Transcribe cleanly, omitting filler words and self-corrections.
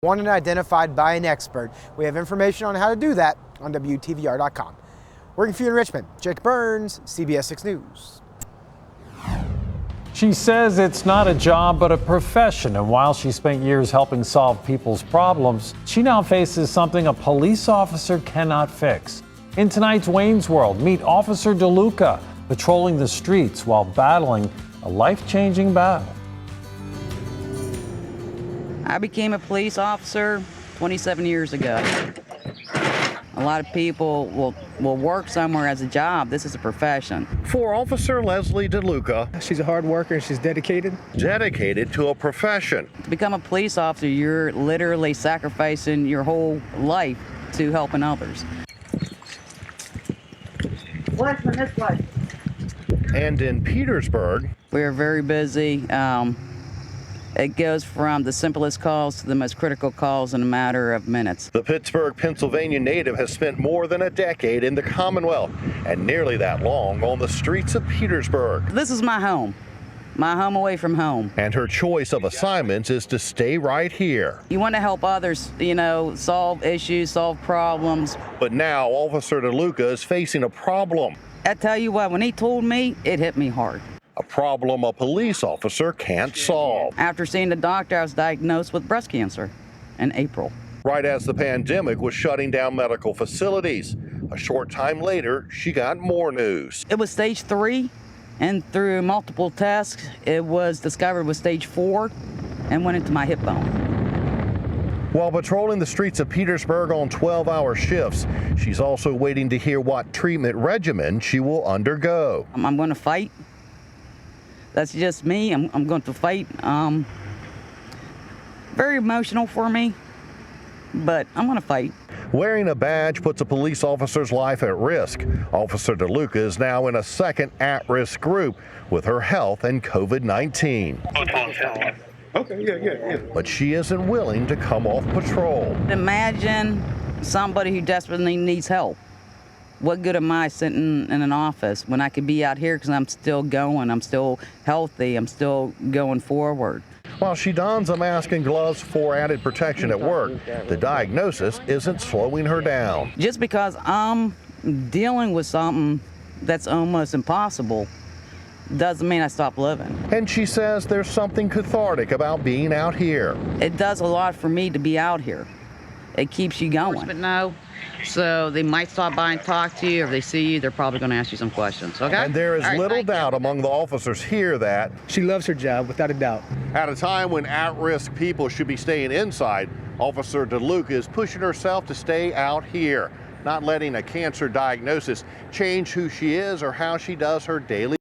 wanted and identified by an expert. We have information on how to do that on WTVR.com. Working for you in Richmond, Jake Burns, CBS 6 News. She says it's not a job but a profession, and while she spent years helping solve people's problems, she now faces something a police officer cannot fix. In tonight's Wayne's World, meet Officer DeLuca, patrolling the streets while battling a life-changing battle. I became a police officer 27 years ago. A lot of people will work somewhere as a job. This is a profession. For Officer Leslie DeLuca, she's a hard worker and she's dedicated. Dedicated to a profession. To become a police officer, you're literally sacrificing your whole life to helping others. This way. And in Petersburg, we're very busy. It goes from the simplest calls to the most critical calls in a matter of minutes. The Pittsburgh, Pennsylvania native has spent more than a decade in the Commonwealth and nearly that long on the streets of Petersburg. This is my home away from home. And her choice of assignments is to stay right here. You want to help others, solve issues, solve problems. But now Officer DeLuca is facing a problem. I tell you what, when he told me, it hit me hard. A problem a police officer can't solve. After seeing the doctor, I was diagnosed with breast cancer in April. Right as the pandemic was shutting down medical facilities. A short time later, she got more news. It was stage 3, and through multiple tests, it was discovered was stage 4 and went into my hip bone. While patrolling the streets of Petersburg on 12-hour shifts, she's also waiting to hear what treatment regimen she will undergo. I'm going to fight. That's just me. I'm going to fight. Very emotional for me, but I'm going to fight. Wearing a badge puts a police officer's life at risk. Officer DeLuca is now in a second at-risk group with her health and COVID-19. Okay, yeah. But she isn't willing to come off patrol. Imagine somebody who desperately needs help. What good am I sitting in an office when I could be out here because I'm still going, I'm still healthy, I'm still going forward. While she dons a mask and gloves for added protection at work, the diagnosis isn't slowing her down. Just because I'm dealing with something that's almost impossible doesn't mean I stop living. And she says there's something cathartic about being out here. It does a lot for me to be out here. It keeps you going. But no, so they might stop by and talk to you, or if they see you, they're probably going to ask you some questions, okay? And there is little doubt among the officers here that She loves her job, without a doubt. at a time when at-risk people should be staying inside, Officer DeLuca is pushing herself to stay out here, not letting a cancer diagnosis change who she is or how she does her daily